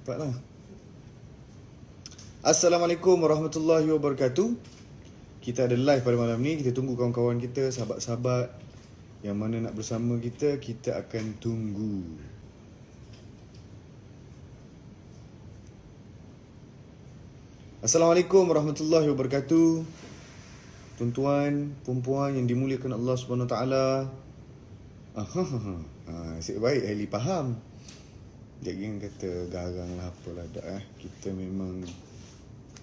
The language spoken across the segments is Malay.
cepatlah. Assalamualaikum warahmatullahi wabarakatuh. Kita ada live pada malam ni. Kita tunggu kawan-kawan kita, sahabat-sahabat yang mana nak bersama kita. Kita akan tunggu. Assalamualaikum warahmatullahi wabarakatuh. Tuan-tuan, puan-puan yang dimuliakan Allah Subhanahu Wa Taala. Nasib baik Hailey faham. Dia ingin kata garang lah apalah dah. Kita memang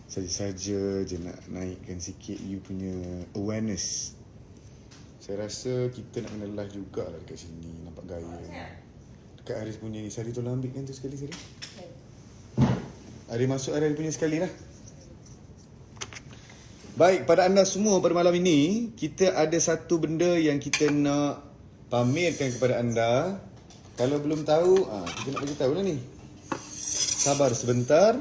saja-saja je nak naikkan sikit you punya awareness. Saya rasa kita nak kena live jugalah dekat sini. Nampak gaya. Dekat Haris punya ni. Sari tolong ambil kan tu sekali Sari. Ada masuk Haris punya sekali lah. Baik, pada anda semua pada malam ini, kita ada satu benda yang kita nak pamerkan kepada anda. Kalau belum tahu, kita nak bagi tahu lah ni. Sabar sebentar.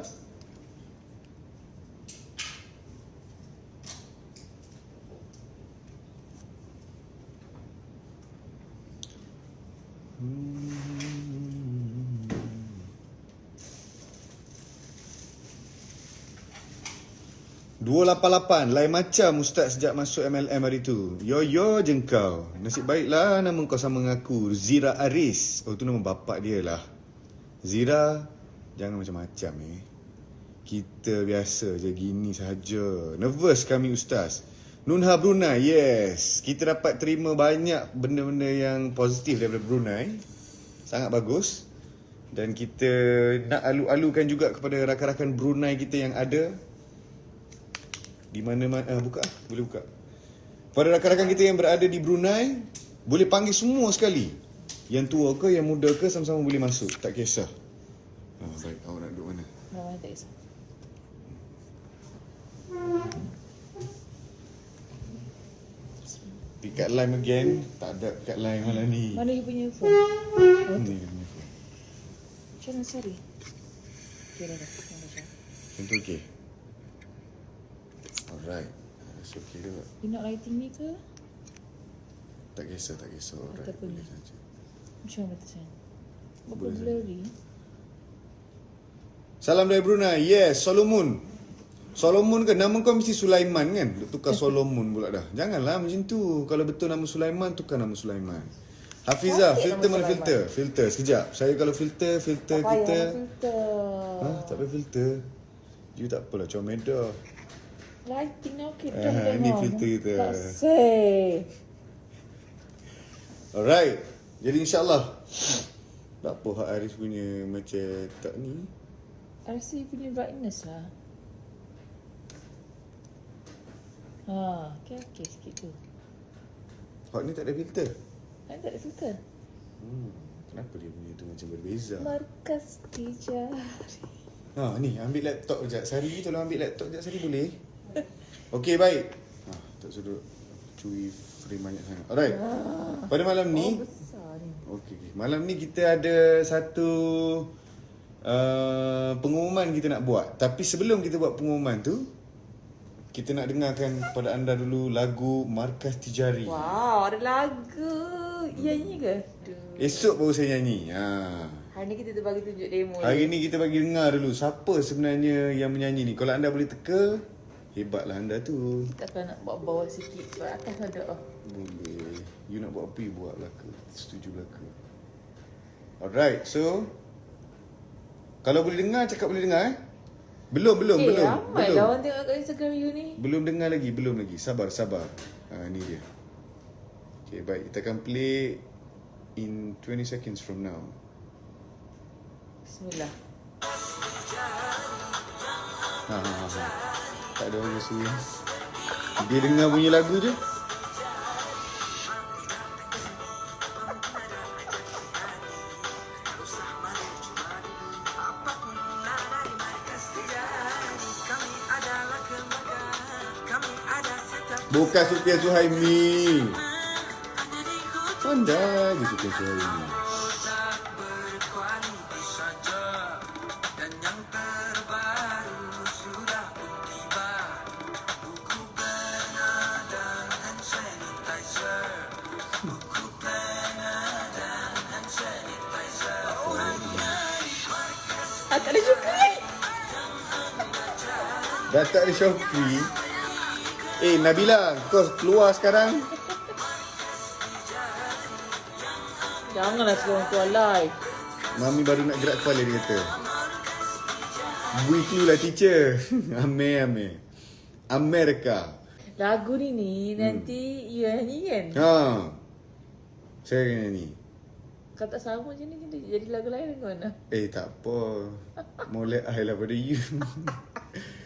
$288, lain macam Ustaz sejak masuk MLM hari tu. Yo je kau. Nasib baiklah nama kau sama dengan aku, Zira Aris. Oh tu nama bapak dia lah. Zira, jangan macam-macam Kita biasa je gini sahaja. Nervous kami Ustaz. Nunha Brunei, yes. Kita dapat terima banyak benda-benda yang positif daripada Brunei. Sangat bagus. Dan kita nak alu-alukan juga kepada rakan-rakan Brunei kita yang ada di mana-mana. Buka. Boleh buka. Pada rakan-rakan kita yang berada di Brunei, boleh panggil semua sekali. Yang tua ke, yang muda ke, sama-sama boleh masuk. Tak kisah. Baik, awak nak duduk mana? Tak kisah. Pick up line again. Tak ada pick up line malam ni. Mana you punya phone? Ni dia punya phone. Macam mana Sari? Okay dah. Macam tu okey? Alright. That's okay ke? You nak lighting ni ke? Tak kisah. Alright. Ataupun ni? Saja. Macam mana betul sayang? Berapa Boleh. blurry? Salam dari Brunei. Yes, Solomon. Solomon ke? Nama kau mesti Sulaiman kan? Tukar Solomon pula dah. Janganlah macam tu. Kalau betul nama Sulaiman, tukar nama Sulaiman. Hafizah, filter mana filter? Filter, sekejap. Saya kalau filter Tak kita. payah filter. Tak payah filter. You tak apalah, comel. Lighting ni okey dah. Ni filter kita. Tak say. Alright. Jadi insyaAllah. Tak apa Hak Aris punya macam tak ni. Rasa you punya brightness lah. Okay sikit tu. Hak ni tak ada filter. Tak ada filter. Kenapa dia punya tu macam berbeza? Markas Tijari. Ni ambil laptop sekejap. Sari tolong ambil laptop sekejap Sari boleh? Okey baik. Tak suruh curi frame banyak sangat. Alright. Pada malam ni Besar ni. Okey. Malam ni kita ada satu pengumuman kita nak buat. Tapi sebelum kita buat pengumuman tu, kita nak dengarkan kepada anda dulu lagu Markas Tijari. Wow, ada lagu. Iya nyanyi ke? Esok baru saya nyanyi. Hari ni kita bagi tunjuk demo. Hari ni kita bagi dengar dulu siapa sebenarnya yang menyanyi ni. Kalau anda boleh teka, hebatlah anda tu. Kita akan nak bawa bawah sikit sebab atas ada. Boleh. You nak buat apa, you buat lah ke. Setuju lah ke. Alright, so kalau boleh dengar, cakap boleh dengar Belum. Ramai lah orang tengok kat Instagram you ni. Belum dengar lagi. Sabar. Ni dia. Okay, baik. Kita akan play in 20 seconds from now. Bismillah. Tak ada orang rasa. Dia dengar bunyi lagu je. Bukan Sufian Suhaimi. Pandai je Sufian Suhaimi. Tak ada Shopee. Dah tak ada Shopee. Nabila, kau keluar sekarang. Janganlah suruh orang keluar live. Mami baru nak gerak kepala dia kata. Bu itu lah teacher. Ame. Amerika. Lagu ni nanti you nyanyi kan? Saya kena nyanyi. Kau tak sama macam ni, jadi lagu lain ke mana? Tak apa. Molek I lah pada you.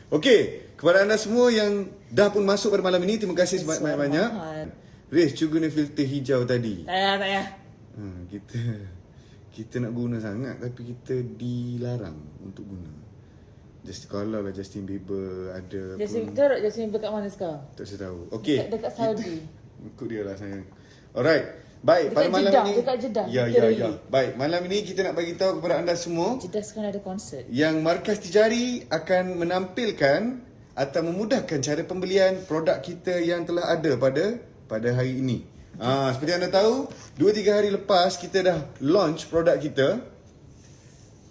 Okey, kepada anda semua yang dah pun masuk pada malam ini, terima kasih banyak-banyak. Riz, cu guna filter hijau tadi. Tak payah. Kita nak guna sangat tapi kita dilarang untuk guna. Kalau lah Justin Bieber ada Justin Bieber kat mana sekarang? tak saya tahu. Okey. Dekat Saudi. Ikut dia lah sayang. Alright. Baik, pada malam Jeddah, ini dekat Jeddah. Ya. Baik, malam ini kita nak bagi tahu kepada anda semua Jeddah sekarang ada konsert. yang Markas Tijari akan menampilkan atau memudahkan cara pembelian produk kita yang telah ada pada hari ini. Seperti anda tahu, 2-3 hari lepas kita dah launch produk kita,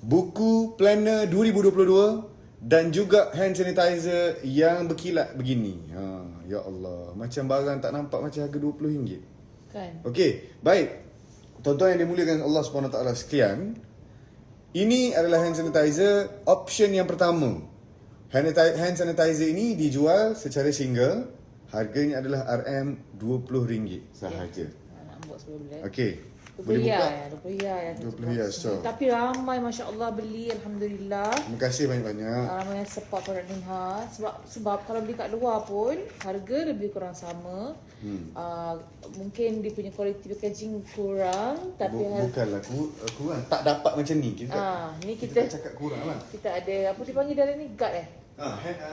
buku planner 2022 dan juga hand sanitizer yang berkilat begini. Ya Allah, macam barang tak nampak macam harga RM20. Kan? Okey, baik. Tuan-tuan yang dimuliakan Allah SWT sekian, ini adalah hand sanitizer option yang pertama. Hand sanitizer ini dijual secara single. Harganya adalah RM20 sahaja. Nak buat sebelum boleh. Okey. Boleh buka? RM20. So. Tapi ramai Masya Allah beli, Alhamdulillah. Terima kasih banyak-banyak. Ramai yang support produk Nimha. Sebab kalau beli kat luar pun, harga lebih kurang sama. Mungkin dia punya quality packaging kurang. Tapi Bukanlah kurang. Tak dapat macam ni. ni kita cakap kurang lah. Kita ada, apa dipanggil dalam ni? Guard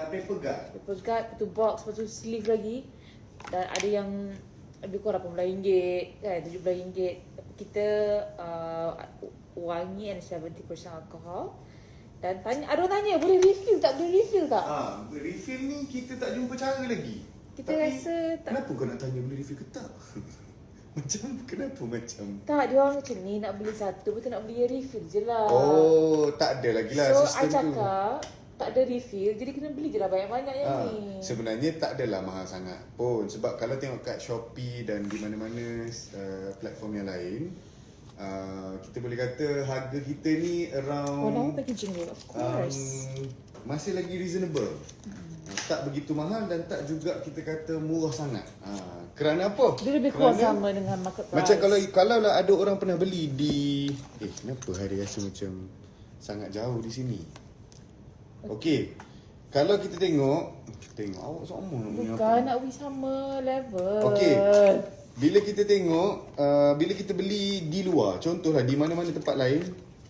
Paper guard. Paper guard, lepas tu box, lepas tu sleeve lagi. Dan ada yang lebih kurang RM18 kan, RM17. Kita wangi and 70% alkohol. Dan ada orang tanya, boleh refill tak? Refill ni kita tak jumpa cara lagi. Kita rasa tak. Kenapa kau nak tanya boleh refill ke tak? Kenapa macam? Tak, dia orang macam ni nak beli satu, betul nak beli refill je lah. Tak ada lagi lah so, sistem tu. I cakap, tak ada refill, jadi kena beli je lah banyak-banyak yang ni. Sebenarnya tak adalah mahal sangat pun. Sebab kalau tengok kat Shopee dan di mana-mana platform yang lain, kita boleh kata harga kita ni around nama packaging dia, of course. masih lagi reasonable. Tak begitu mahal dan tak juga kita kata murah sangat. Kerana apa? Dia lebih kurang sama dengan market price. Macam kalau lah ada orang pernah beli di kenapa hari rasa macam sangat jauh di sini. Okey. Kalau kita tengok awak sama nak punya apa? Bukan nak beli sama level. Okey. Bila kita tengok bila kita beli di luar, contohlah di mana-mana tempat lain,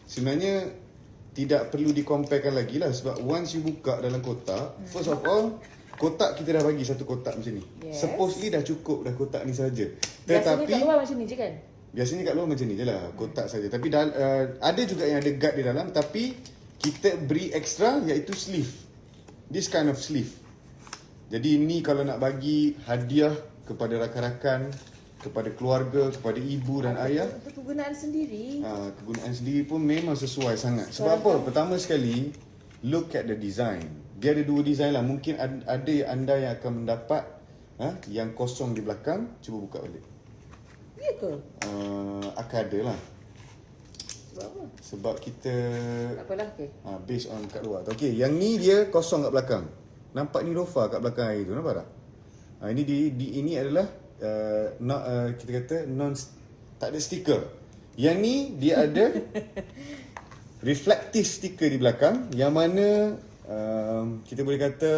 sebenarnya tidak perlu dikomparekan lagi lah. Sebab once you buka dalam kotak, first of all, kotak kita dah bagi satu kotak macam ni. Yes. Supposedly dah cukup dah kotak ni saja. Biasanya kat luar macam ni je kan? Biasanya kat luar macam ni je lah, kotak saja. Tapi ada juga yang ada guard di dalam, tapi kita beri extra iaitu sleeve. This kind of sleeve. Jadi ni kalau nak bagi hadiah kepada rakan-rakan, kepada keluarga, kepada ibu dan ayah, Untuk kegunaan sendiri. kegunaan sendiri pun memang sesuai sangat. Sebab apa? Pertama sekali, look at the design. Dia ada dua design lah. Mungkin ada anda yang akan mendapat yang kosong di belakang. Cuba buka balik. Ya ke? Akan ada lah. Sebab apa? Sebab kita Tak apalah, okay. based on kat luar. Okey, yang ni dia kosong kat belakang. Nampak ni Rofa kat belakang air tu, nampak tak? Ini adalah kita kata tak ada stiker. Yang ni dia ada reflective stiker di belakang, yang mana kita boleh kata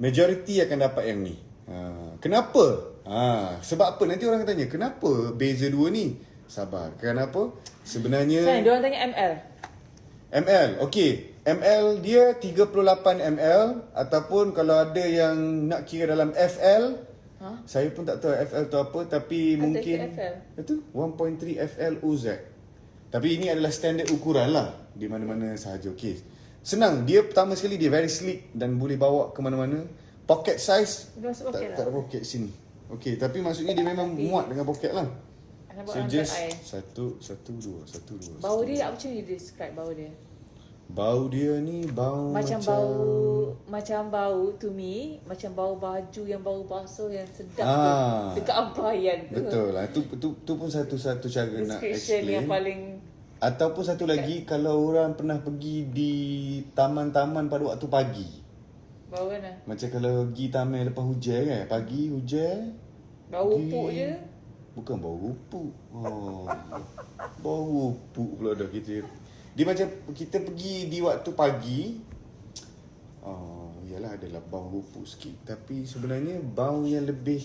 majority akan dapat yang ni. Kenapa? Sebab apa? Nanti orang akan tanya, kenapa beza dua ni? Sabar. Kenapa? Sebenarnya Kan, dia orang tanya ML. ML, okey. ML dia 38 ml ataupun kalau ada yang nak kira dalam FL, saya pun tak tahu FL tu apa, tapi mungkin FL. itu 1.3 FL OZ. Tapi ini adalah standard ukuran lah di mana-mana sahaja. Okey. Senang, dia pertama sekali dia very sleek dan boleh bawa ke mana-mana. Pocket size Dia masuk poket lah. tak ada pocket sini. Okey, tapi maksudnya dia memang muat dengan poket lah. Anak buat So orang just air. satu, dua. Bau dia, macam ni dia describe bau dia? Bau dia ni bau macam bau to me macam bau baju yang bau basuh yang sedap Ah, tu dekat ampayan tu. betul lah. Tu pun satu cara nak Description yang explain. paling Ataupun satu lagi, kalau orang pernah pergi di taman-taman pada waktu pagi. bau mana? Macam kalau pergi taman lepas hujan kan, pagi hujan. Bau pergi- pupuk je. Bukan bau rupuk. Oh, bau rupuk pula dah kita. Dia macam kita pergi di waktu pagi. Yalah adalah bau rupuk sikit. Tapi sebenarnya bau yang lebih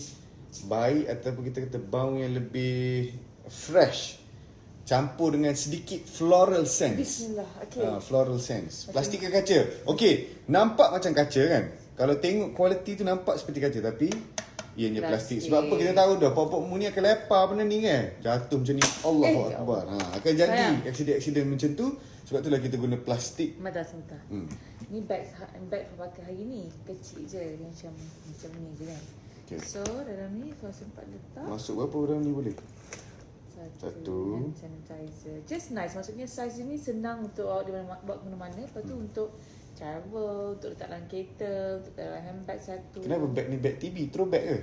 baik ataupun kita kata bau yang lebih fresh, campur dengan sedikit floral sense. Bismillah. Okay. Floral sense. Plastik ke kaca? Okey, nampak macam kaca kan? Kalau tengok kualiti tu nampak seperti kaca, tapi ianya plastik. Sebab apa kita tahu dah pokok mu ni akan lepar benda ni kan? Jatuh macam ni. Allahu Akbar. Akan jadi aksiden-aksiden macam tu. Sebab itulah kita guna plastik. Sebentar. Ni bag pakai hari ni kecil je macam ni je kan. Okay. So dalam ni kalau sempat letak Masuk berapa orang ni boleh? Satu. hand sanitizer. Just nice. Maksudnya size ni senang untuk awak bawa ke mana-mana. Lepas tu untuk travel, untuk letak dalam kereta, untuk letak dalam handbag satu. Kenapa bag ni bag TB? Throwback ke?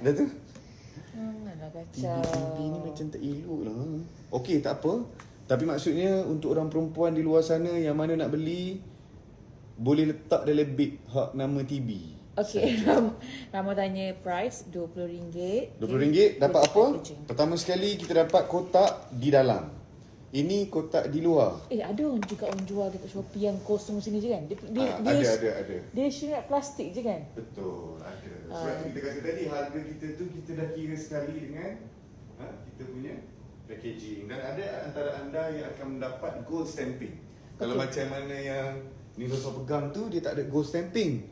Dah tu? Alah TB kacau. ni macam tak elok lah. Okey, tak apa. Tapi maksudnya untuk orang perempuan di luar sana yang mana nak beli, boleh letak dalam beg hak nama TB. Okay, Rama tanya price RM20. RM20 dapat With apa? packaging. Pertama sekali kita dapat kotak di dalam. Ini kotak di luar. Ada orang juga orang jual dekat Shopee yang kosong sini je kan? Ada. Dia syirat plastik je kan? Betul, ada. Sebab kita kata tadi harga kita tu kita dah kira sekali dengan kita punya packaging. Dan ada antara anda yang akan mendapat gold stamping. Kalau macam mana yang Nilofa pegang tu, dia tak ada gold stamping.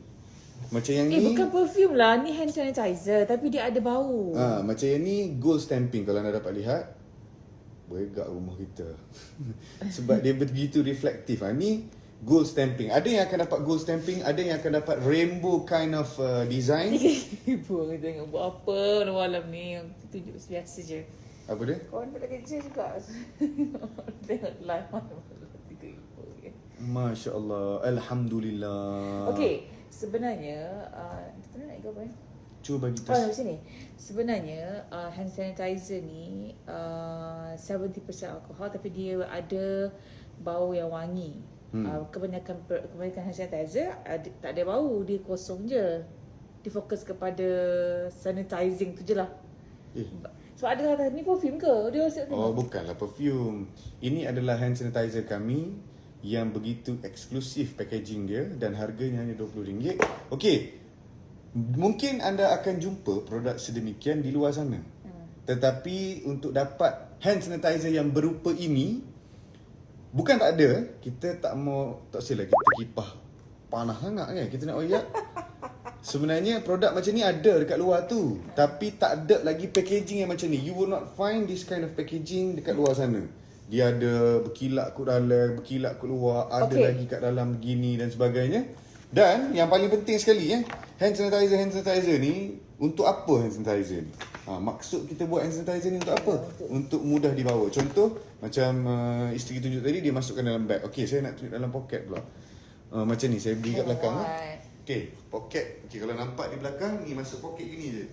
Macam yang ni Bukan perfume lah, ni hand sanitizer tapi dia ada bau. macam yang ni gold stamping. Kalau anda dapat lihat, beregak rumah kita. Sebab dia begitu reflektif. Ni gold stamping. Ada yang akan dapat gold stamping, ada yang akan dapat rainbow kind of design. Ibu orang tengok buat apa malam ni. Tunjuk biasa je. Apa dia? Kawan pada kerja juga. Tengok live malam tiga ibu. Masya Allah, Alhamdulillah. Okay, sebenarnya kita nak ikut apa ni? Cuba bagi Oh, tes. di sini. Sebenarnya hand sanitizer ni 70% alkohol tapi dia ada bau yang wangi. Kebanyakan hand sanitizer tak ada bau, dia kosong je. Dia fokus kepada sanitizing tu je lah. Sebab ada kata ni perfume ke? Dia rasa Bukanlah perfume. Ini adalah hand sanitizer kami yang begitu eksklusif packaging dia dan harganya hanya RM20. Okey. Mungkin anda akan jumpa produk sedemikian di luar sana. Tetapi untuk dapat hand sanitizer yang berupa ini, bukan tak ada, kita tak silap kita kipah panah sangat kan. Kita nak oyak. Sebenarnya produk macam ni ada dekat luar tu, tapi tak ada lagi packaging yang macam ni. You will not find this kind of packaging dekat luar sana. Dia ada berkilat kat dalam, berkilat kat luar, ada lagi kat dalam begini dan sebagainya. Dan yang paling penting sekali hand sanitizer ni untuk apa hand sanitizer ni? Maksud kita buat hand sanitizer ni untuk apa? Untuk mudah dibawa. Contoh macam isteri tunjuk tadi, dia masukkan dalam beg. Okey, saya nak tunjuk dalam poket pula. Macam ni, saya beri kat belakang. Okey, poket. Okey, kalau nampak di belakang ni masuk poket gini je.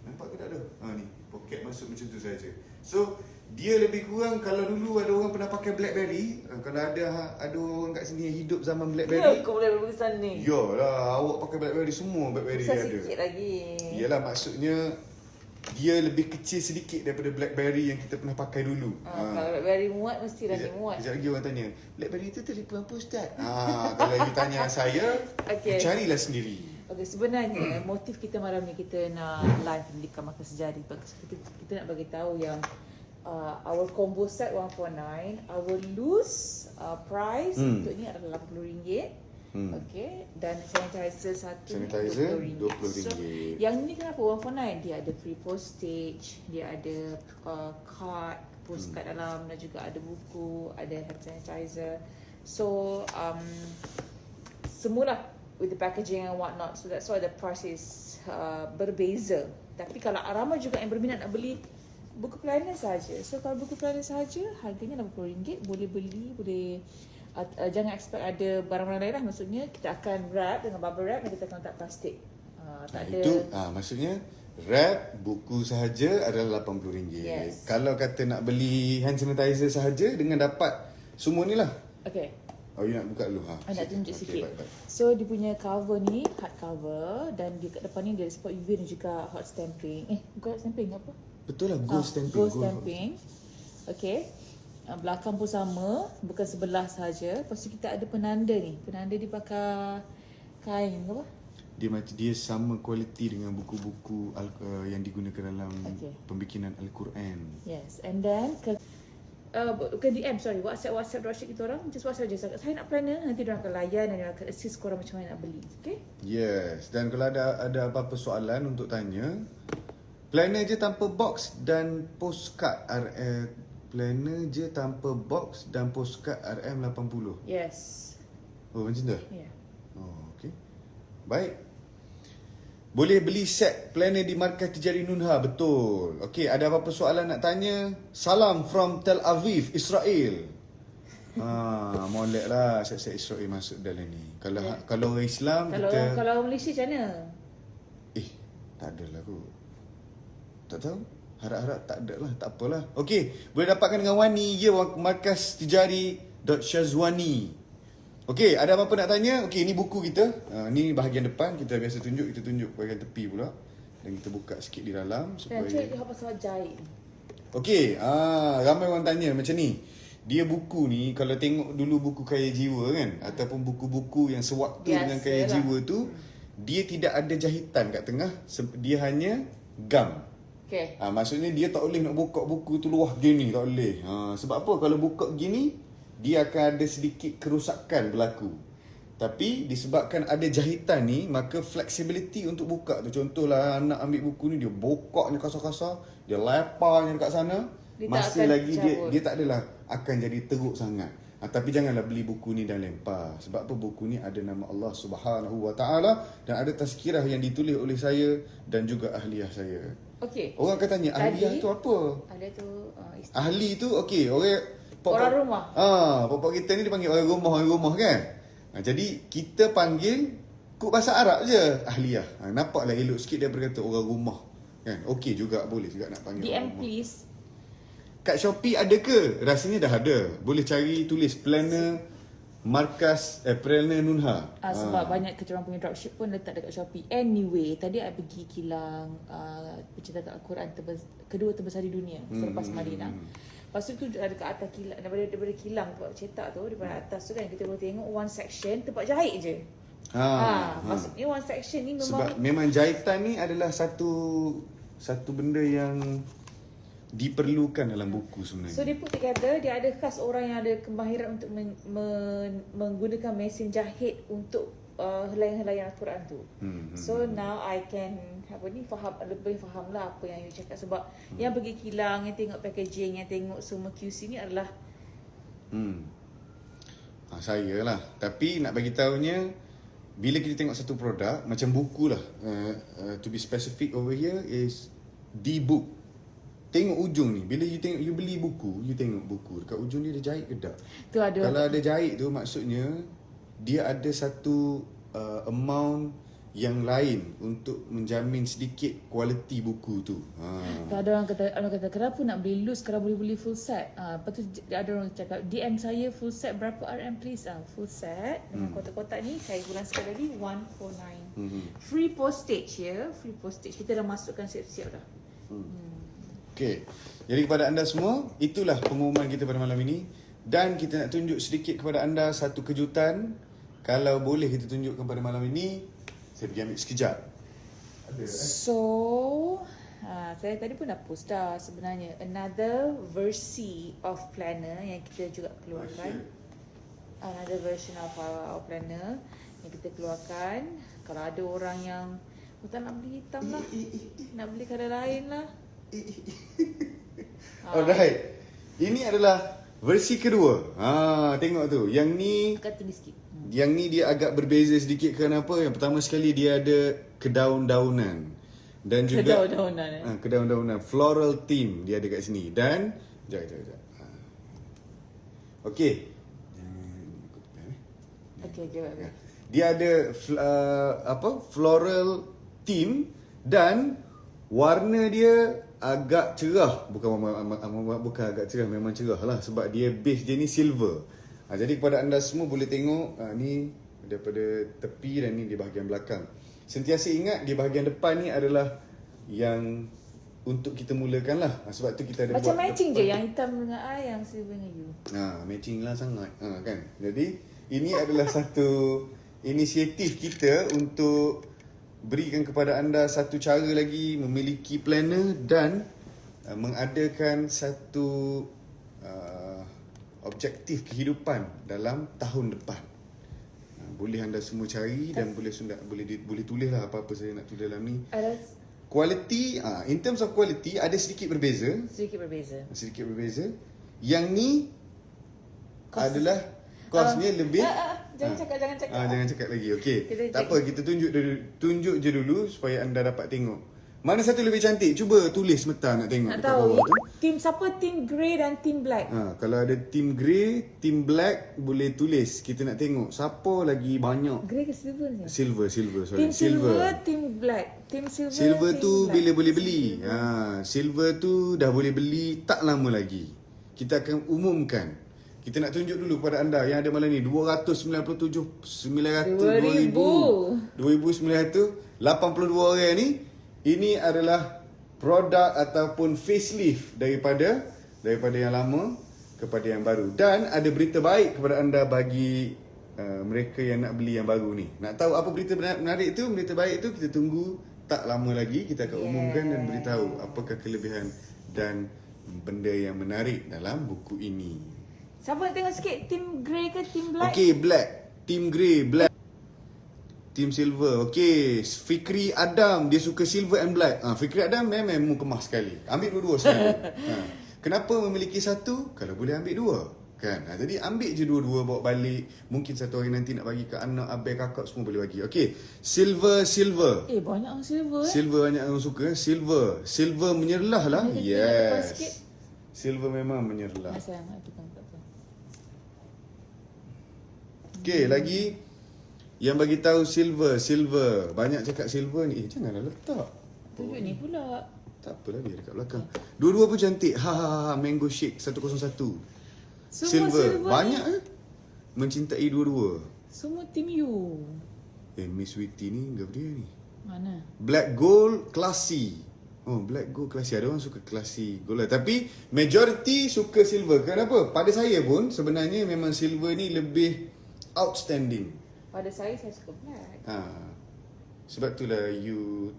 Nampak ke tak tu? Ni, poket masuk macam tu saja. So, dia lebih kurang kalau dulu ada orang pernah pakai BlackBerry, kalau ada orang kat sini yang hidup zaman BlackBerry. kau boleh berkesan ni. Yalah, awak pakai BlackBerry, semua BlackBerry dia Besar ada. sikit lagi. Yalah, maksudnya dia lebih kecil sedikit daripada BlackBerry yang kita pernah pakai dulu. Kalau BlackBerry muat, mesti dah ni muat. Sekejap lagi orang tanya, BlackBerry tu telefon apa Ustaz? Kalau you tanya saya, carilah sendiri. Okay, sebenarnya motif kita malam ni kita nak live Pendidikan Makan Sejari. Kita nak bagi tahu yang our combo set 149, our loose price untuk ni adalah RM80. Okay, dan sanitizer satu Sanitizer RM20. RM20. So, yang ni kenapa 149? Dia ada free postage, dia ada card, postcard dalam, dan juga ada buku, ada hand sanitizer. So semualah with the packaging and whatnot. So that's why the price is berbeza. Tapi kalau ramai juga yang berminat nak beli buku planner saja. So kalau buku planner saja harganya RM60, boleh beli, boleh Jangan expect ada barang-barang lain lah. Maksudnya kita akan wrap dengan bubble wrap dan kita akan letak plastik. Tak ada. Itu maksudnya wrap buku sahaja adalah RM80. Yes. Kalau kata nak beli hand sanitizer sahaja dengan dapat semua ni lah. Okay. Oh, you nak buka dulu? Nak tunjuk sikit. Baik. So dia punya cover ni hard cover dan di kat depan ni dia ada spot UV dan juga hot stamping. Bukan hot stamping apa? Betul lah, gold stamping. Gold stamping. Okay. Belakang pun sama, bukan sebelah saja. Lepas tu kita ada penanda ni. Penanda dipakai kain ke apa? Dia sama kualiti dengan buku-buku yang digunakan dalam pembikinan Al-Quran. Yes. And then bukan DM, sorry, WhatsApp dropship kita orang. Just WhatsApp je. Saya nak planner, nanti diorang akan layan dan diorang akan assist korang macam mana nak beli. Okay? Yes. Dan kalau ada apa-apa soalan untuk tanya, planner je tanpa box dan postcard planner je tanpa box dan postcard RM80. Yes. Oh, macam tu? Ya. Oh, okey. Baik. Boleh beli set planner di Markaz Tijari Nunha. Betul. Okey, ada apa-apa soalan nak tanya? Salam from Tel Aviv, Israel. Molek lah set-set Israel masuk dalam ni. Kalau orang Islam Kalau Malaysia macam mana? Tak adalah kot. Tak tahu. Harap-harap tak ada lah. Tak apalah. Okey, boleh dapatkan dengan Wani ya, Markaz Tijari.Syazwani. Okey, ada apa-apa nak tanya? Okey, ni buku kita. Ni bahagian depan kita biasa tunjuk. Kita tunjuk bahagian tepi pula. Dan kita buka sikit di dalam supaya Dan cakap pasal jahit. Okey, ramai orang tanya macam ni. Dia buku ni kalau tengok dulu buku Kaya Jiwa kan, ataupun buku-buku yang sewaktu dengan Kaya Jiwa tu, dia tidak ada jahitan kat tengah. Dia hanya gam. Okay. Maksudnya dia tak boleh nak buka buku tu luah gini, tak boleh. Sebab apa? Kalau buka gini, dia akan ada sedikit kerusakan berlaku. Tapi disebabkan ada jahitan ni, maka flexibility untuk buka tu. Contohlah anak ambil buku ni, dia bokaknya kasar-kasar, dia leparnya kat sana, dia masih lagi dia tak adalah akan jadi teruk sangat. Tapi janganlah beli buku ni dan lempar. Sebab apa? Buku ni ada nama Allah Subhanahu Wa Taala dan ada tazkirah yang ditulis oleh saya dan juga ahliah saya. Okey. Orang akan tanya, ahliah tu apa? Ahliah tu ahli tu okey, orang rumah. Pokok kita ni dipanggil orang rumah kan. Jadi kita panggil kut bahasa Arab je ahliah. Nampaklah elok sikit daripada kata orang rumah. Kan? Okey juga, boleh juga nak panggil DM orang rumah. please. Kat Shopee ada ke? Rasanya dah ada. Boleh cari tulis planner Markaz Planner Nunha. Sebab banyak kita orang punya dropship pun letak dekat Shopee. Anyway, tadi I pergi kilang pencetakan Al-Quran kedua terbesar di dunia selepas Madinah. Lepas tu ada kat atas kilang, daripada kilang tempat cetak tu, daripada atas tu kan kita boleh tengok one section tempat jahit je. Maksudnya one section ni memang jahitan ni adalah satu benda yang diperlukan dalam buku sebenarnya. So dia put together, dia ada khas orang yang ada kemahiran untuk menggunakan mesin jahit untuk helaian-helaian Al-Quran tu. So now I can lebih faham lah apa yang you cakap. Sebab yang pergi kilang, yang tengok packaging, yang tengok semua QC ni adalah saya lah. Tapi nak bagi tahunya, bila kita tengok satu produk macam buku lah, to be specific over here is D-book. Tengok ujung ni. Bila you beli buku, you tengok buku dekat ujung dia ada jahit ke tak? Kalau ada jahit tu maksudnya dia ada satu amount yang lain untuk menjamin sedikit kualiti buku tu. Ada orang kata kenapa nak beli loose kalau boleh beli full set? Lepas tu ada orang cakap DM saya full set berapa RM please? Full set dengan kotak-kotak ni saya ulang sekali lagi 149. Free postage ya, free postage. Kita dah masukkan siap-siap dah. Okey. Jadi kepada anda semua, itulah pengumuman kita pada malam ini. Dan kita nak tunjuk sedikit kepada anda satu kejutan. Kalau boleh kita tunjukkan pada malam ini. Saya pergi ambil sekejap. So, saya tadi pun dah post dah sebenarnya. Another versi of planner yang kita juga keluarkan. Another version of our planner yang kita keluarkan. Kalau ada orang yang tak nak beli hitam lah, nak beli colour lain lah. Alright. Ini adalah versi kedua. Tengok tu. Yang ni Kata ni sikit. Yang ni dia agak berbeza sedikit. Kenapa? Yang pertama sekali dia ada kedaun-daunan. Dan juga kedaun-daunan. Kedaun-daunan. Floral theme dia ada kat sini. Dan Sekejap. Okey. Okay, baik. Dia ada floral theme dan warna dia agak cerah. Bukan agak cerah, memang cerah lah sebab dia base dia ni silver. Jadi kepada anda semua boleh tengok ni daripada tepi dan ni di bahagian belakang. Sentiasa ingat di bahagian depan ni adalah yang untuk kita mulakan lah. Sebab tu kita ada Macam buat matching depan. je, yang hitam dengan I, yang silver dengan you. Matching lah sangat kan. Jadi ini adalah satu inisiatif kita untuk berikan kepada anda satu cara lagi memiliki planner dan mengadakan satu objektif kehidupan dalam tahun depan. Boleh anda semua cari dan boleh tulis lah apa-apa saya nak tulis dalam ni. Ada Quality, in terms of quality ada sedikit berbeza. sedikit berbeza. Yang ni Kos. adalah kosnya lebih. Jangan cakap. Jangan cakap lagi. Okey. Kita Tak apa, kita tunjuk je dulu supaya anda dapat tengok. Mana satu lebih cantik? Cuba tulis meta nak tengok Nak dekat tahu bawah tu. siapa team grey dan team black. Kalau ada team grey, team black boleh tulis. Kita nak tengok siapa lagi banyak. Grey ke silver ni? Silver, sorry. Team silver, team black. Team silver, Silver team tu black. bila boleh beli. Silver tu dah boleh beli tak lama lagi. Kita akan umumkan. Kita nak tunjuk dulu kepada anda yang ada malam ni 297 900 2982 orang ni. Ini adalah produk ataupun facelift daripada yang lama kepada yang baru. Dan ada berita baik kepada anda bagi mereka yang nak beli yang baru ni. Nak tahu apa berita menarik tu, berita baik tu, kita tunggu tak lama lagi kita akan umumkan dan beritahu apakah kelebihan dan benda yang menarik dalam buku ini. Siapa nak tengok sikit team grey ke team black? Okey, black. Team grey, black. Team silver. Okey, Fikri Adam dia suka silver and black. Fikri Adam memang kemas sekali. Ambil dua-dua sekali. Kenapa memiliki satu kalau boleh ambil dua? Kan? Jadi ambil je dua-dua bawa balik. Mungkin satu hari nanti nak bagi ke anak, abang, kakak semua boleh bagi. Okey, silver. Banyak orang silver Silver banyak orang suka. Silver menyerlah lah. Yes. Silver memang menyerlah. Sayang, tukang tak apa. Okey, lagi yang bagi tahu silver. Banyak cakap silver ni. Janganlah letak. Tunjuk ni pula. Tak apalah, dia dekat belakang. Dua-dua pun cantik. Mango Shake 101. Semua Silver. Banyak ni. mencintai dua-dua. Semua team you. Miss Witty ni dia ni. Mana? Black Gold Classy. Black Gold Classy. Ada orang suka Classy Gold lah. Tapi majority suka silver. Kenapa? Pada saya pun sebenarnya memang silver ni lebih outstanding. Pada saya suka black. Sebab itulah you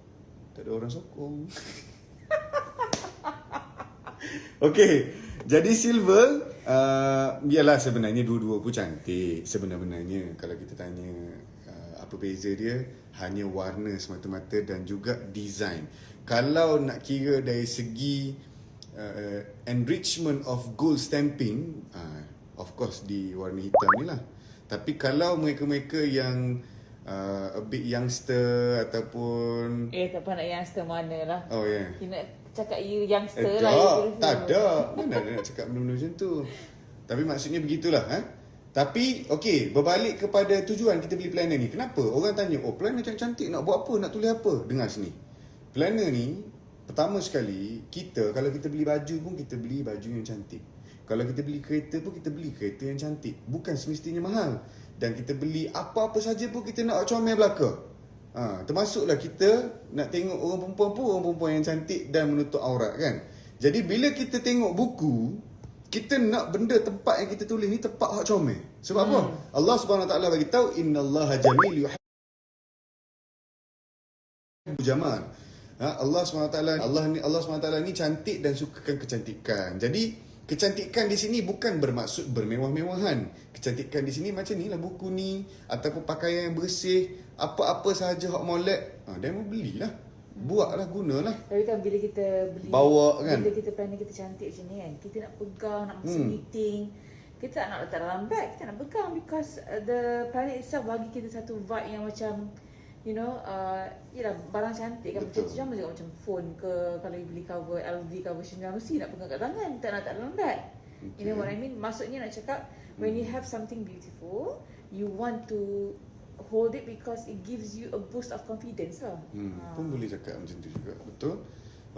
tak ada orang sokong. Okey, jadi silver biarlah sebenarnya dua-dua pun cantik. Sebenarnya kalau kita tanya apa beza dia, hanya warna semata-mata dan juga design. Kalau nak kira dari segi enrichment of gold stamping, of course di warna hitam ni lah. Tapi kalau mereka-mereka yang a bit youngster ataupun Tak apa nak youngster mana lah. Oh ya. You nak cakap you youngster Tak, lah. tak ada. Mana ada nak cakap benda-benda macam tu. Tapi maksudnya begitulah. Tapi, okey, berbalik kepada tujuan kita beli planner ni. Kenapa? Orang tanya, planner cantik-cantik, nak buat apa? Nak tulis apa? Dengar sini. Planner ni, pertama sekali, kalau kita beli baju pun, kita beli baju yang cantik. Kalau kita beli kereta pun, kita beli kereta yang cantik. Bukan semestinya mahal. Dan kita beli apa-apa saja pun, kita nak comel belaka. Termasuklah kita nak tengok orang perempuan pun, orang perempuan yang cantik dan menutup aurat kan. Jadi bila kita tengok buku, kita nak benda tempat yang kita tulis ni tempat hak comel. Sebab apa? Allah Subhanahu Wa Taala bagi tahu innallaha jamil yuhibbu jamal. Allah SWT ni cantik dan sukakan kecantikan. Jadi kecantikan di sini bukan bermaksud bermewah-mewahan. Kecantikan di sini macam ni lah buku ni ataupun pakaian yang bersih, apa-apa sahaja hak molek, dia mau belilah. Buatlah, gunalah. Tapi kan bila kita beli, bawa kan, bila kita planner kita cantik macam ni kan, kita nak pegang, nak masa meeting, kita tak nak letak dalam bag, kita nak pegang because the planner itself bagi kita satu vibe yang macam yelah barang cantik kan. Macam sama juga macam phone ke, kalau you beli cover LV, cover Chanel, mesti nak pegang kat tangan, tak nak letak dalam bag. You know what I mean? Maksudnya nak cakap when you have something beautiful, you want to hold it because it gives you a boost of confidence lah. Pun boleh cakap macam tu juga. Betul.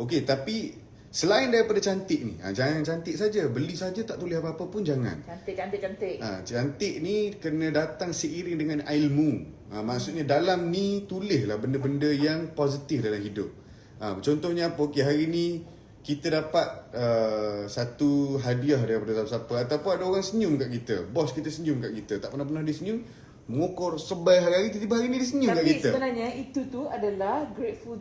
Okey, tapi selain daripada cantik ni, jangan cantik saja, beli saja tak tulis apa-apa pun jangan. Cantik. Cantik ni kena datang seiring dengan ilmu. Maksudnya dalam ni tulislah benda-benda yang positif dalam hidup. Contohnya apa? Okey, hari ni kita dapat satu hadiah daripada siapa-siapa, ataupun ada orang senyum kat kita, bos kita senyum kat kita, tak pernah dia senyum, mengukor sebai hari-hari, tiba-tiba hari ni dia senyum kat kita. Tapi sebenarnya itu tu adalah grateful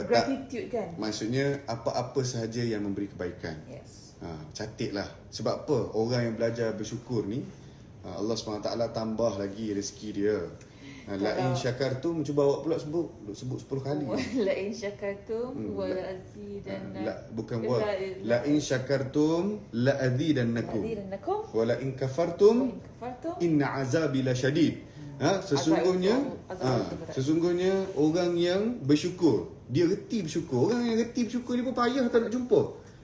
gratitude kan. Maksudnya apa-apa sahaja yang memberi kebaikan. Yes. Cantiklah. Sebab apa? Orang yang belajar bersyukur ni, Allah SWT tambah lagi rezeki dia. La in syakartum, cuba awak pula sebut 10 kali. La in syakartum wa la azidannakum. Bukan wa. La in syakartum la azidannakum. Wa la in kafartum inna azabi lasyadid. Sesungguhnya orang yang bersyukur, dia reti bersyukur. Orang yang reti bersyukur ni pun payah tak nak jumpa.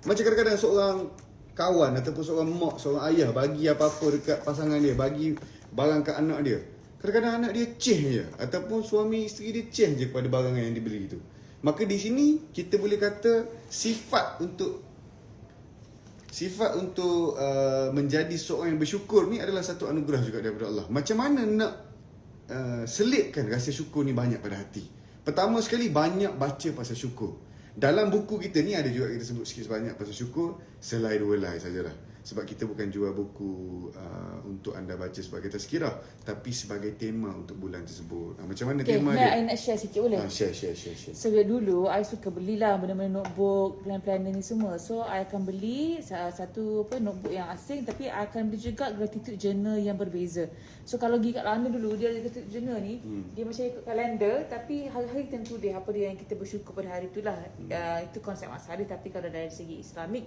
Macam kadang-kadang seorang kawan ataupun seorang mak, seorang ayah bagi apa-apa dekat pasangan dia, bagi barang kat anak dia. Kadang-kadang anak dia ceh je, ataupun suami isteri dia ceh je kepada barang yang dibeli itu. Maka di sini kita boleh kata sifat untuk menjadi seorang yang bersyukur ni adalah satu anugerah juga daripada Allah. Macam mana nak selitkan rasa syukur ni banyak pada hati? Pertama sekali, banyak baca pasal syukur. Dalam buku kita ni ada juga kita sebut sikit sebanyak pasal syukur, selai dua helai sajalah. Sebab kita bukan jual buku untuk anda baca sebagai tazkirah, tapi sebagai tema untuk bulan tersebut. Macam mana tema dia? I nak share sikit boleh? Share. So dulu I suka belilah benda-benda notebook, planner ni semua. So I akan beli satu notebook yang asing, tapi I akan beli juga gratitude journal yang berbeza. So kalau pergi kat London dulu, dia ada gratitude journal ni, dia macam ikut kalender, tapi hari-hari kita tulis apa dia yang kita bersyukur pada hari itulah. Itu konsep Masyari, tapi kalau dari segi Islamic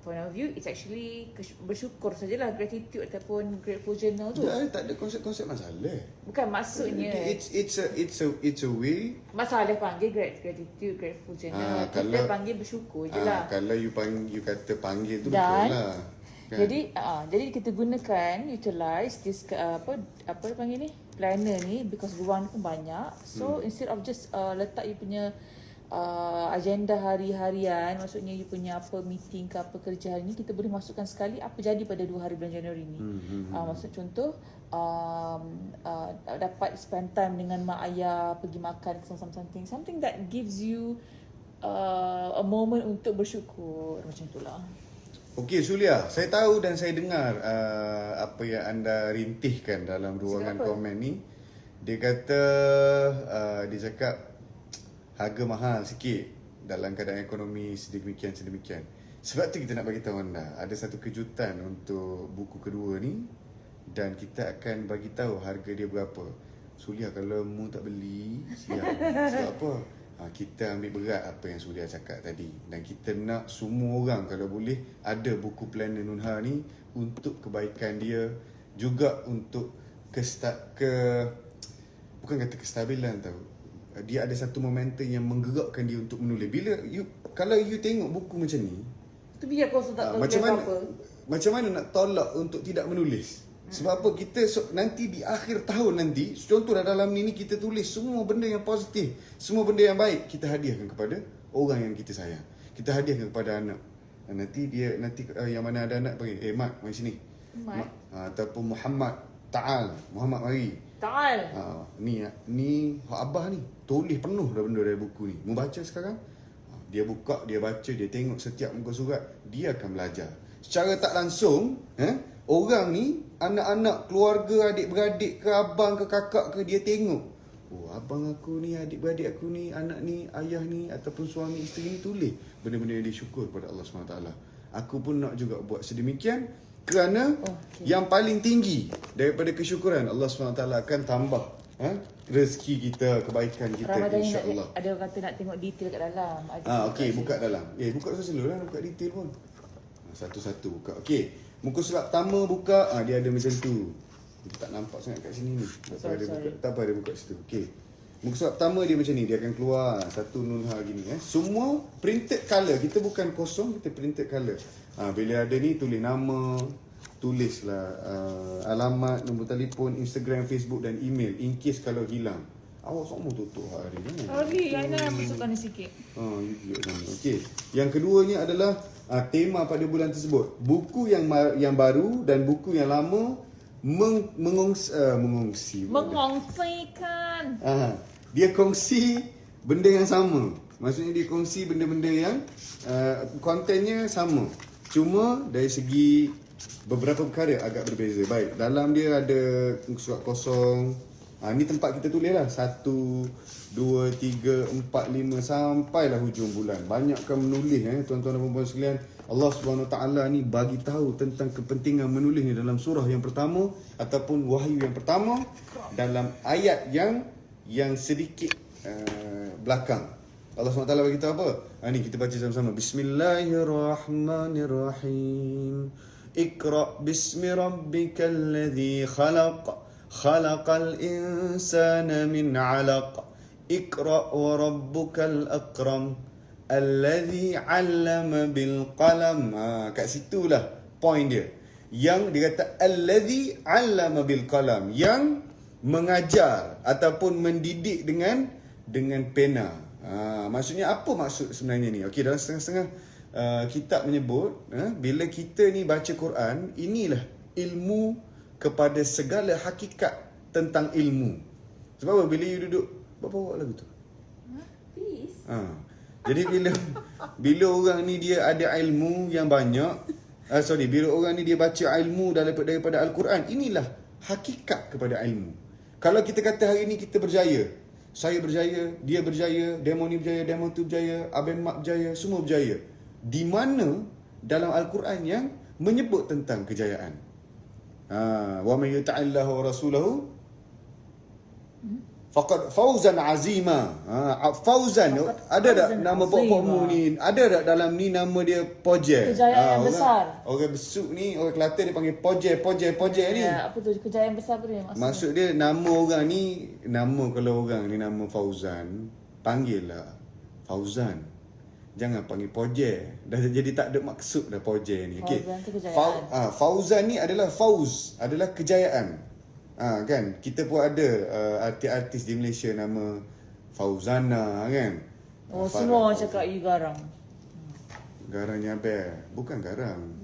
point of view, it's actually bersyukur sajalah, gratitude ataupun grateful journal tu. Tak ada konsep-konsep masalah. Bukan maksudnya. It's a way. Masalah panggil gratitude, grateful journal. Kita panggil bersyukur je lah. Kalau you kata panggil tu Dan, betul lah. Kan? Jadi kita gunakan, utilize this apa panggil ni, planner ni, because ruang ni pun banyak. So instead of just letak you punya agenda hari-harian, maksudnya you punya apa meeting ke apa kerja hari ni, kita boleh masukkan sekali apa jadi pada 2 hari bulan Januari ni. Maksud contoh dapat spend time dengan mak ayah, pergi makan something that gives you a moment untuk bersyukur, macam itulah. Okey Sulia, saya tahu dan saya dengar apa yang anda rintihkan dalam ruangan komen ni. Dia kata dia cakap harga mahal sikit dalam keadaan ekonomi sedemikian. Sebab tu kita nak bagi tahu anda ada satu kejutan untuk buku kedua ni, dan kita akan bagi tahu harga dia berapa. Sulia, kalau mu tak beli, siap. Sebab apa? Kita ambil berat apa yang Sulia cakap tadi, dan kita nak semua orang kalau boleh ada buku planner Nunha ni untuk kebaikan dia, juga untuk bukan kata kestabilan tau. Dia ada satu momentum yang menggerakkan dia untuk menulis. Kalau you tengok buku macam ni, tu biar kau tak tahu apa. Macam mana nak tolak untuk tidak menulis? Sebab apa? Kita nanti di akhir tahun nanti, contohlah dalam ni kita tulis semua benda yang positif, semua benda yang baik, kita hadiahkan kepada orang yang kita sayang. Kita hadiahkan kepada anak. Nanti yang mana ada anak panggil, Mat, mari sini. Mat. Ataupun Muhammad, Muhammad mari. Ni hak abah ni tulis penuh dah benda dari buku ni. Mu baca sekarang, dia buka, dia baca, dia tengok setiap muka surat, dia akan belajar. Secara tak langsung, orang ni, anak-anak, keluarga, adik-beradik ke, abang ke, kakak ke, dia tengok, abang aku ni, adik-beradik aku ni, anak ni, ayah ni, ataupun suami isteri ni tulis benda-benda yang dia syukur kepada Allah SWT. Aku pun nak juga buat sedemikian, kerana yang paling tinggi daripada kesyukuran, Allah SWT akan tambah rezeki kita, kebaikan kita, insya-Allah. Ada orang kata nak tengok detail kat dalam. Okey, buka dalam. Buka selalu lah, buka detail pun. Satu-satu buka. Okey, muka surat pertama buka, dia ada macam tu. Kita tak nampak sangat kat sini ni. Tak apa, dia buka situ. Okey. Muka surat pertama dia macam ni, dia akan keluar satu Nunha gini. Semua printed colour. Kita bukan kosong, kita printed colour. Bila ada ni tulis nama, tulislah alamat, nombor telefon, Instagram, Facebook dan email in case kalau hilang. Awak semua tutup hari ni. Sorry, Aina masukkan ni sikit. Okey. Yang keduanya adalah tema pada bulan tersebut. Buku yang baru dan buku yang lama mengongsi. Mengongsikan. Dia kongsi benda yang sama. Maksudnya dia kongsi benda-benda yang kontennya sama. Cuma dari segi beberapa perkara agak berbeza. Baik, dalam dia ada surat kosong. Ni tempat kita tulis lah 1, 2, 3, 4, 5 sampailah hujung bulan. Banyakkan menulis tuan-tuan dan puan-puan sekalian. Allah Subhanahu Wa Taala ni bagi tahu tentang kepentingan menulis ni dalam surah yang pertama ataupun wahyu yang pertama dalam ayat yang sedikit belakang. Allah SWT bagi tahu apa? Ni kita baca sama-sama. Bismillahirrahmanirrahim. Iqra bismi rabbikal ladzi khalaq. Khalaqal insana min 'alaq. Iqra wa rabbukal akram. Alladzi 'allama bil qalam. Kat situlah point dia. Yang dia kata alladzi 'allama bil qalam, yang mengajar ataupun mendidik dengan pena. Maksudnya apa maksud sebenarnya ni? Okey, dalam setengah-setengah kitab menyebut bila kita ni baca Quran, inilah ilmu kepada segala hakikat tentang ilmu. Sebab apa? Bila you duduk bawa lagu tu. Please. Jadi bila orang ni dia ada ilmu yang banyak, bila orang ni dia baca ilmu daripada Al-Quran, inilah hakikat kepada ilmu. Kalau kita kata hari ni kita berjaya, saya berjaya, dia berjaya, demo ni berjaya, demo tu berjaya, Abang Mak berjaya, semua berjaya. Di mana dalam Al-Quran yang menyebut tentang kejayaan? Wa may yuta'illahu wa rasulahu faqad fauzan azima. Fauzan ada tak nama pokokmu ni? Ada tak dalam ni nama dia Pojer? Kejayaan besar. Orang besuk ni, orang Kelantan dia panggil Pojer ni. Ya, apa tu kejayaan besar apa dia maksudnya? Maksud dia nama orang ni, kalau orang ni nama Fauzan, panggil lah Fauzan. Jangan panggil Pojer. Dah jadi tak ada maksud dah Pojer ni. Okey. Fauzan tu kejayaan. Fauzan ni adalah fauz, adalah kejayaan. Kan, kita pun ada artis-artis di Malaysia nama Fauzana kan. Semua orang cakap you garang. Garangnya apa? Bukan garang.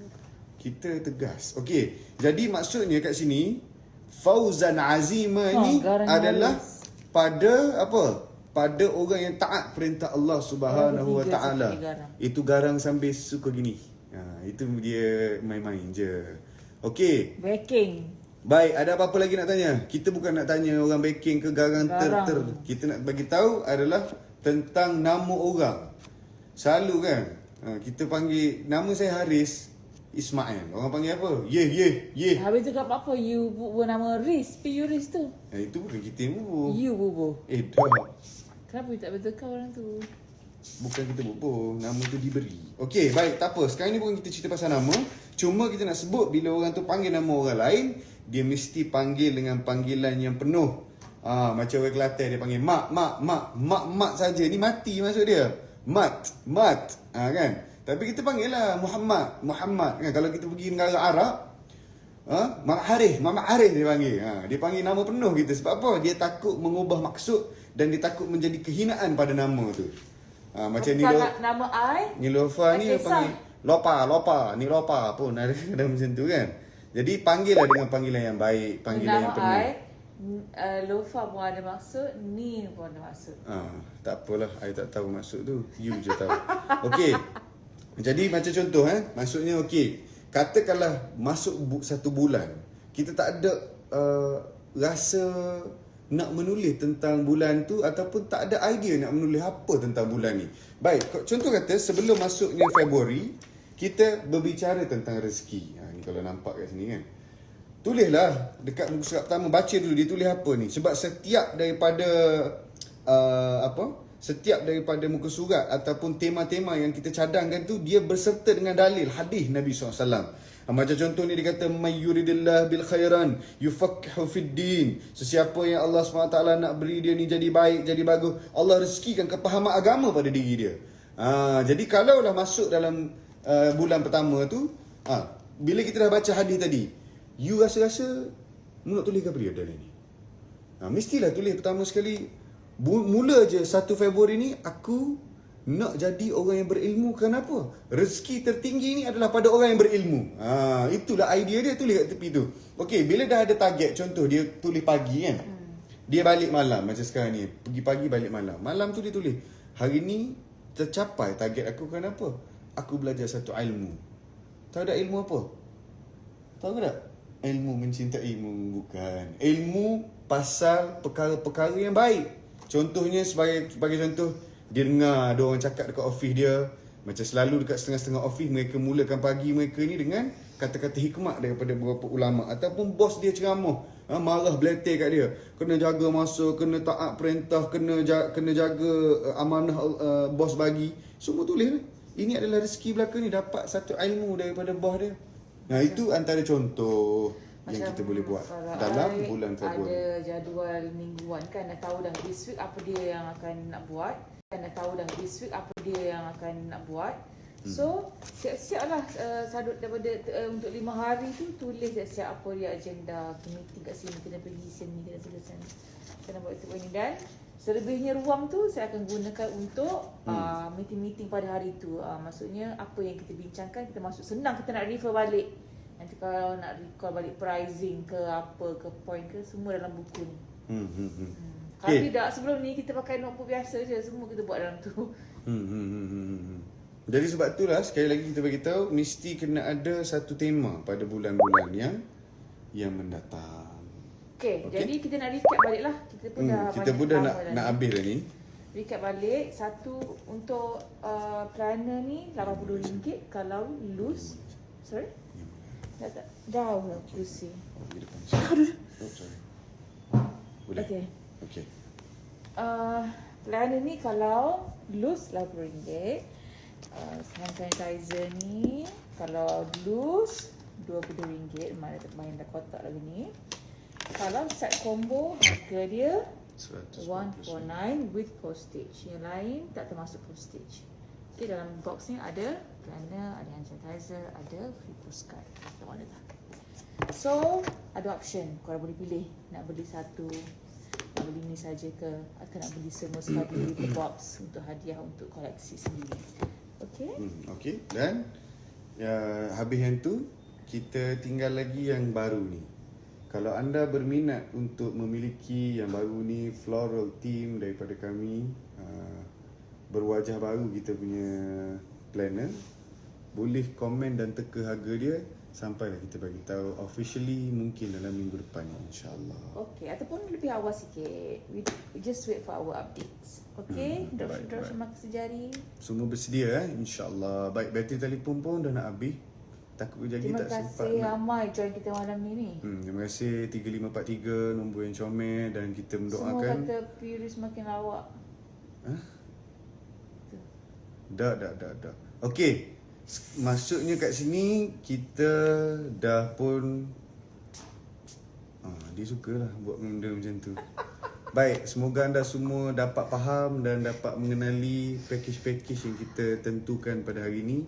Kita tegas. Okey, jadi maksudnya kat sini Fauzan Azima ni adalah pada apa? Pada orang yang taat perintah Allah Subhanahu Wa Taala. Itu garang sambil suka gini. Itu dia main-main je. Okey. Backing. Baik, ada apa-apa lagi nak tanya? Kita bukan nak tanya orang backing ke garang ter. Kita nak bagi tahu adalah tentang nama orang. Selalu kan, kita panggil, nama saya Haris Ismail. Orang panggil apa? Ye. Habis tu kat apa you bubuh nama Riz, PU Riz tu? Itu bukan kita yang bubuh. You bubuh. Dah. Kenapa you tak bertekau orang tu? Bukan kita bubuh, nama tu diberi. Okey, baik, tak apa. Sekarang ni bukan kita cerita pasal nama. Cuma kita nak sebut bila orang tu panggil nama orang lain, dia mesti panggil dengan panggilan yang penuh. Macam orang Kelantan dia panggil mak saja. Ni mati maksud dia. Mat. Kan? Tapi kita panggil lah Muhammad kan. Kalau kita pergi negara Arab, Muhammad Haris dia panggil. Dia panggil nama penuh kita. Sebab apa? Dia takut mengubah maksud dan dia takut menjadi kehinaan pada nama tu. Macam ni nama Nilofa ni dia panggil Lopa. Ni Lopa pun ada macam tu kan. Jadi panggillah dengan panggilan yang baik, panggilan yang penuh. Lofa pun ada maksud, ni pun ada maksud. Tak apalah, I tak tahu maksud tu. You je tahu. Okey. Jadi macam contoh maksudnya okey. Katakanlah masuk satu bulan, kita tak ada rasa nak menulis tentang bulan tu ataupun tak ada idea nak menulis apa tentang bulan ni. Baik, contoh kata sebelum masuknya Februari, kita berbicara tentang rezeki. Ni kalau nampak kat sini kan. Tulislah dekat muka surat pertama, baca dulu dia tulis apa ni. Sebab setiap daripada setiap daripada muka surat ataupun tema-tema yang kita cadangkan tu, dia berserta dengan dalil hadis Nabi SAW. Macam contoh ni dia kata may yuridillah bil khairan yufaqihu fid din. Sesiapa yang Allah SWT nak beri dia ni jadi baik, jadi bagus, Allah rezekikan kepahaman agama pada diri dia. Jadi kalaulah masuk dalam bulan pertama tu, bila kita dah baca hadis tadi, you rasa-rasa mu nak tulis ke apa dia dalam ni? Mestilah tulis pertama sekali, mula je 1 Februari ni aku nak jadi orang yang berilmu. Kenapa? Rezeki tertinggi ni adalah pada orang yang berilmu. Itulah idea dia, tulis kat tepi tu. Okey, bila dah ada target, contoh dia tulis pagi kan. Dia balik malam macam sekarang ni. Pergi pagi balik malam. Malam tu dia tulis, hari ni tercapai target aku. Kenapa? Aku belajar satu ilmu. Tahu tak ilmu apa? Tahu tak? Ilmu mencintaimu. Bukan. Ilmu pasal perkara-perkara yang baik. Contohnya sebagai contoh, dia dengar ada orang cakap dekat office dia. Macam selalu dekat setengah-setengah office, mereka mulakan pagi mereka ni dengan kata-kata hikmat daripada beberapa ulama. Ataupun bos dia ceramah, marah beletir kat dia. Kena jaga masa, kena taat perintah, kena jaga amanah bos bagi. Semua tulis. Ini adalah rezeki belaka ni, dapat satu ilmu daripada bos dia. Itu antara contoh yang kita boleh buat dalam bulan Februari. Ada jadual mingguan kan, dah tahu dah this week apa dia yang akan nak buat. So siap-siap lah sadut daripada untuk 5 hari tu, tulis siap apa dia agenda. Kita meeting kat sini, kena pergi sini, kena pergi sana, kena buat itu ini. Dan selebihnya ruang tu saya akan gunakan untuk meeting-meeting pada hari tu. Maksudnya apa yang kita bincangkan, kita masuk senang, kita nak refer balik. Nanti kalau nak recall balik pricing ke apa ke point ke, semua dalam buku ni. Kalau tidak, sebelum ni kita pakai notebook biasa je, semua kita buat dalam tu. Jadi sebab itulah sekali lagi kita bagi tahu, mesti kena ada satu tema pada bulan-bulan yang mendatang. Okey, jadi kita nak recap balik lah. Kita pun dah nak habis dah ni. Recap balik, satu untuk planner ni RM80 kalau loose. Sorry? Tak. Dah lah kursi. Di depan. Sorry. Boleh? Okey. Planner ni kalau loose RM80. Hand sanitizer ni kalau loose RM22. Main dah kotak lagi ni. Kalau set combo, harga dia 149 with postage. Yang lain tak termasuk postage. Okay, dalam box ni ada planner, ada hand sanitizer, ada free postcard. Kita mana tak? So, ada option. Korang boleh pilih nak beli satu, nak beli ni saja ke, atau nak beli semua sekali di box untuk hadiah untuk koleksi sendiri. Okay? Okay. Dan habis yang tu, kita tinggal lagi yang baru ni. Kalau anda berminat untuk memiliki yang baru ni, floral theme daripada kami, berwajah baru kita punya planner, boleh komen dan teka harga dia sampailah kita bagi tahu officially mungkin dalam minggu depan insya-Allah. Okey, ataupun lebih awal sikit. We just wait for our updates. Okey, drop semak sejari. Semua bersedia insya-Allah. Baik, bateri telefon pun dah nak habis. Takut jadi tak sempat. Terima kasih ramai join kita malam ni. Terima kasih 3543 nombor yang comel, dan kita mendoakan. Semua kata Piris makin lawak. Dah. Okey. Maksudnya kat sini kita dah pun dia sukalah buat benda macam tu. Baik, semoga anda semua dapat faham dan dapat mengenali package-package yang kita tentukan pada hari ini.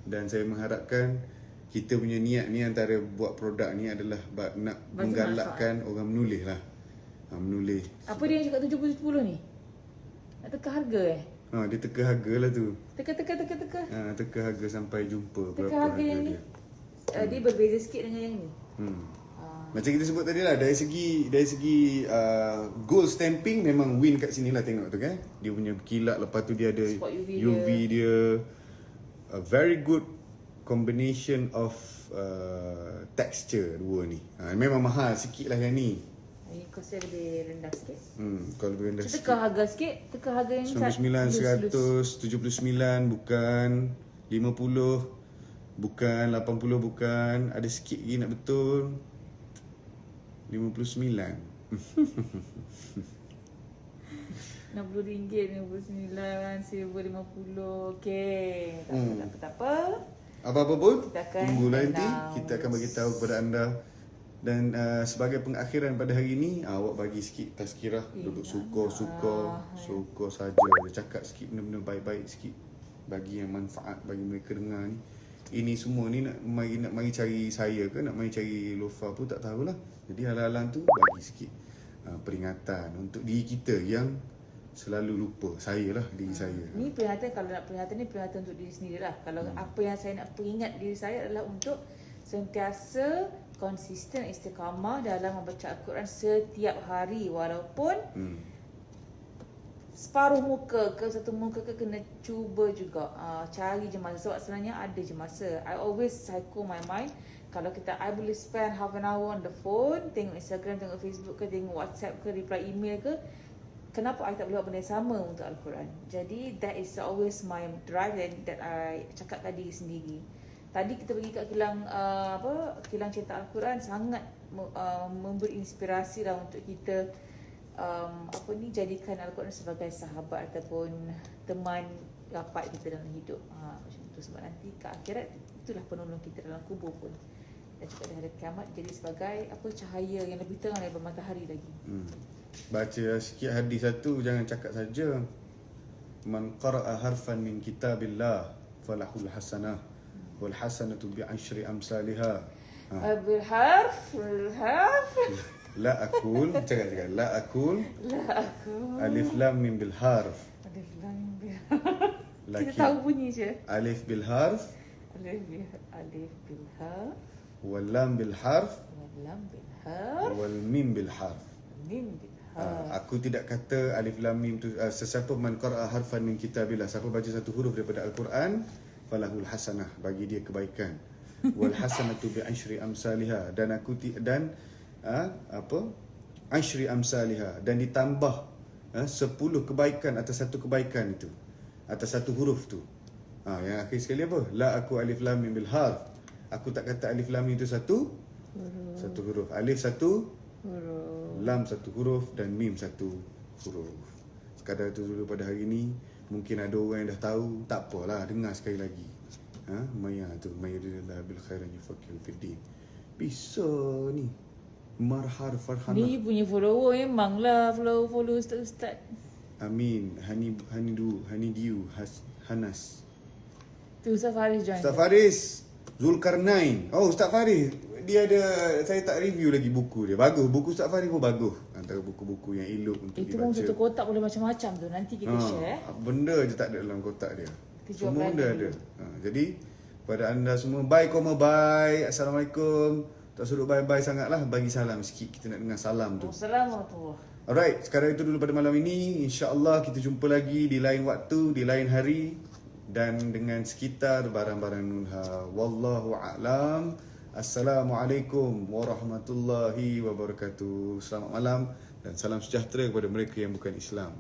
Dan saya mengharapkan kita punya niat ni antara buat produk ni adalah nak menggalakkan orang menulis lah. Menulis. Apa dia yang cakap 70-10 ni? Nak teka harga dia teka harga lah tu. Teka. Teka harga sampai jumpa berapa harga yang ni. Dia berbeza sikit dengan yang ni. Macam kita sebut tadi lah, dari segi gold stamping memang win kat sini lah, tengok tu kan. Dia punya kilat, lepas tu dia ada spot UV dia. A very good combination of texture dua ni. Memang mahal sikit lah yang ni. Ini kosnya lebih rendah sikit. Kalau lebih rendah sikit. Teka harga sikit. Teka harga yang 99, 100, 79 bukan, 50 bukan, 80 bukan. Ada sikit lagi nak betul, 59. RM60, RM59, RM50. Okey. Tak apa. Apa-apa pun, tunggu nanti. Kita akan bagi tahu kepada anda. Dan sebagai pengakhiran pada hari ini, awak bagi sikit tazkirah, duduk suka saja. Dia cakap sikit benda-benda baik-baik sikit, bagi yang manfaat bagi mereka dengar ni. ini semua ni nak mari cari saya ke, nak mari cari Lofa pun tak tahulah. Jadi halang-halang tu bagi sikit peringatan untuk diri kita yang selalu lupa. Saya lah, diri saya. Ni peringatan, kalau nak peringatan ni peringatan untuk diri sendiri lah. Kalau apa yang saya nak peringat diri saya adalah untuk sentiasa konsisten istiqamah dalam membaca Al-Quran setiap hari, walaupun separuh muka ke satu muka ke, kena cuba juga cari je masa, sebab sebenarnya ada je masa. I always psycho my mind, kalau I boleh spend half an hour on the phone, tengok Instagram, tengok Facebook ke, tengok WhatsApp ke, reply email ke, kenapa I tak boleh buat benda yang sama untuk Al-Quran? Jadi that is always my drive that I cakap tadi sendiri. Tadi kita pergi kat kilang cetak Al-Quran, sangat memberi inspirasi lah untuk kita jadikan Al-Quran sebagai sahabat ataupun teman rapat kita dalam hidup. Macam tu, sebab nanti ke akhirat itulah penolong kita dalam kubur pun. Dan juga di hari kiamat jadi sebagai cahaya yang lebih terang daripada matahari lagi. Baca sikit hadis satu, jangan cakap saja. Man qara'a harfan min kitabillah falahul hasanah wal hasanatu bi 'ashri amsalha. Bil harf La akul, cakap la akul alif lam mim bil harf. Alif lam mim bil harf. Kita tahu bunyi je. Alif bil harf, Alif bil harf, wal lam bil harf, wal mim bil harf. Mim bil harf. Aku tidak kata alif lam mim tu sesiapa man qara'a harfan min kitabillah, siapa baca satu huruf daripada Al-Quran, falahul hasanah, bagi dia kebaikan. Wal hasanatu bi 'ashri amsalha, dan ashri amsalha, dan ditambah 10 kebaikan atas satu kebaikan itu, atas satu huruf tu. Yang akhir sekali apa? La aku alif lam mim bil harf. Aku tak kata alif lam itu satu huruf. Alif satu huruf, lam satu huruf, dan mim satu huruf. Sekadar itu dulu pada hari ini. Mungkin ada orang yang dah tahu, tak apalah, dengar sekali lagi. Maya tu, mayridillah bil khairan yufaqihu fid din. Bisa ni. Marhar Farhana. Ni punya follower memang lah follow ustaz-ustaz. Amin. Hanidiu, Hanas. Tu Ustaz Faris join. Ustaz Faris, Zulkarnain. Oh, Ustaz Faris, dia ada, saya tak review lagi buku dia. Bagus, buku Ustaz Faris pun bagus. Antara buku-buku yang elok untuk itu dibaca. pun satu kotak boleh macam-macam tu. Nanti kita share. Benda je tak ada dalam kotak dia. Kita Semua jual benda ada. Jadi pada anda semua, bye koma bye. Assalamualaikum. Tak suruh bye-bye sangatlah, bagi salam sikit. Kita nak dengar salam tu. Assalamualaikum. Alright, sekarang itu dulu pada malam ini. InsyaAllah kita jumpa lagi di lain waktu, di lain hari, dan dengan sekitar barang-barang Nunha. Wallahu a'lam. Assalamualaikum warahmatullahi wabarakatuh. Selamat malam dan salam sejahtera kepada mereka yang bukan Islam.